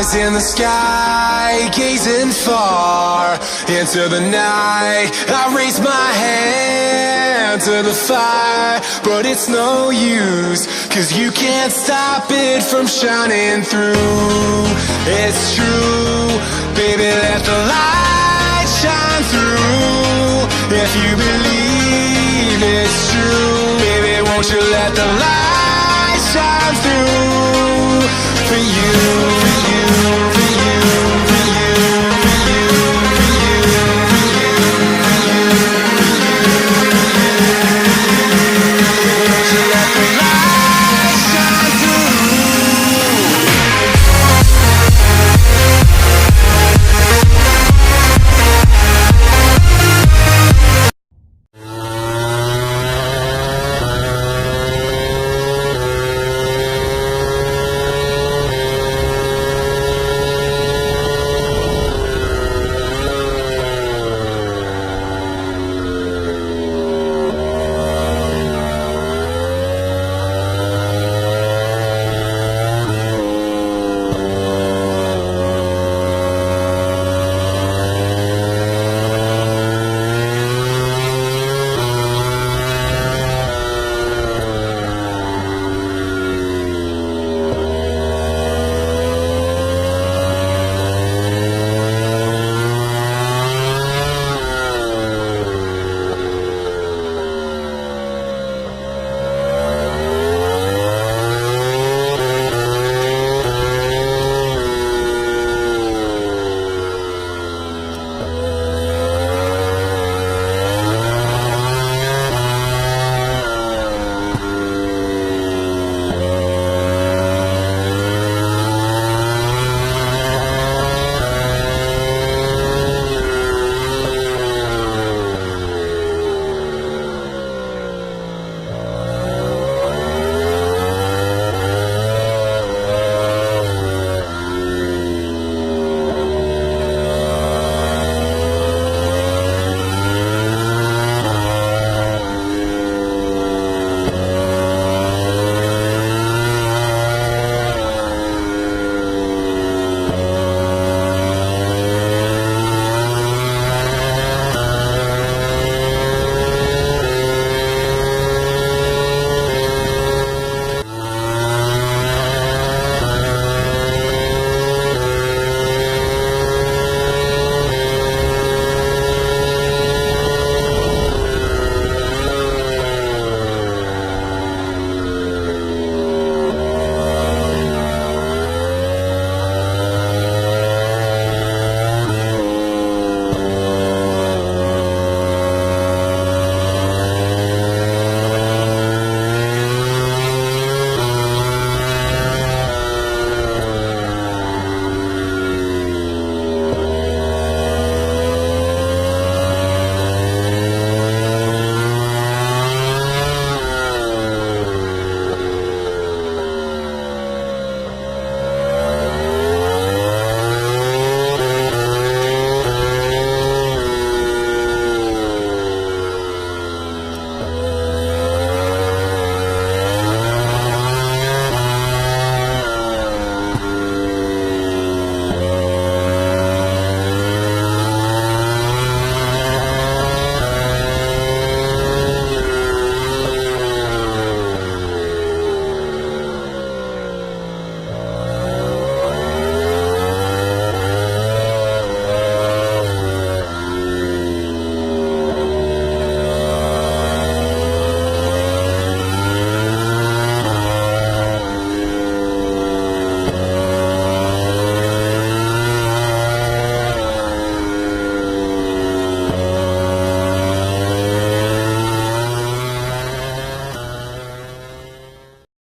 eyes in the sky, gazing far into the night. I raise my hand to the fire, but it's no use, 'cause you can't stop it from shining through. It's true, baby, let the light shine through. If you believe it's true, baby, won't you let the light shine through for you?